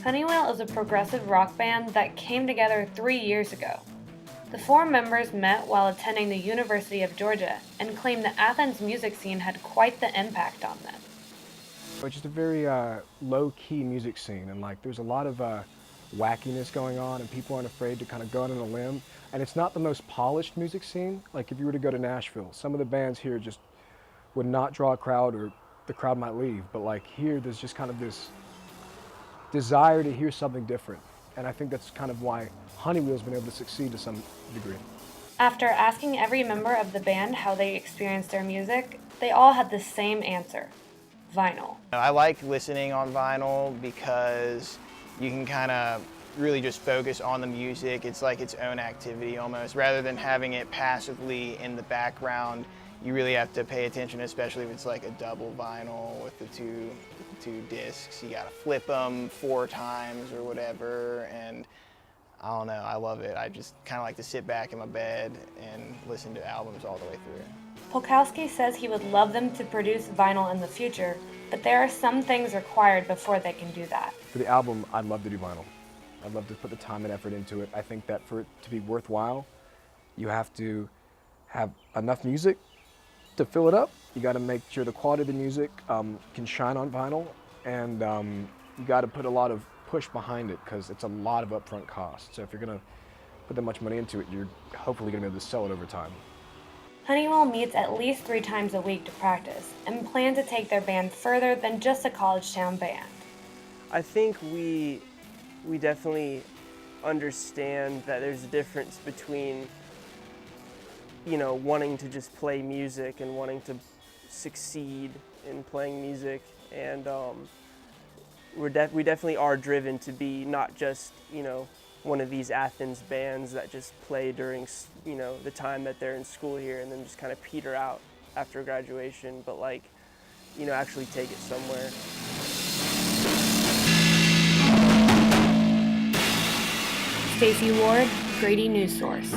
Honeywheel is a progressive rock band that came together 3 years ago. The four members met while attending the University of Georgia and claimed the Athens music scene had quite the impact on them. It's just a very low-key music scene, and like there's a lot of wackiness going on, and people aren't afraid to kind of go out on a limb. And it's not the most polished music scene. Like if you were to go to Nashville, some of the bands here just would not draw a crowd, or the crowd might leave. But like here, there's just kind of this desire to hear something different. And I think that's kind of why Honeywheel's been able to succeed to some degree. After asking every member of the band how they experienced their music, they all had the same answer: vinyl. I like listening on vinyl because you can kind of really just focus on the music. It's like its own activity almost. Rather than having it passively in the background, you really have to pay attention, especially if it's like a double vinyl with the two discs. You gotta flip them 4 times or whatever, and I don't know, I love it. I just kind of like to sit back in my bed and listen to albums all the way through. Polkowski says he would love them to produce vinyl in the future, but there are some things required before they can do that. For the album, I'd love to do vinyl. I'd love to put the time and effort into it. I think that for it to be worthwhile, you have to have enough music to fill it up. You got to make sure the quality of the music can shine on vinyl, and you got to put a lot of push behind it because it's a lot of upfront costs. So if you're going to put that much money into it, you're hopefully going to be able to sell it over time. Honeywheel meets at least 3 times a week to practice and plan to take their band further than just a college town band. I think we definitely understand that there's a difference between, you know, wanting to just play music and wanting to succeed in playing music, and we definitely are driven to be not just, you know, one of these Athens bands that just play during, you know, the time that they're in school here and then just kind of peter out after graduation, but like, you know, actually take it somewhere. Stacey Ward, Grady News Source.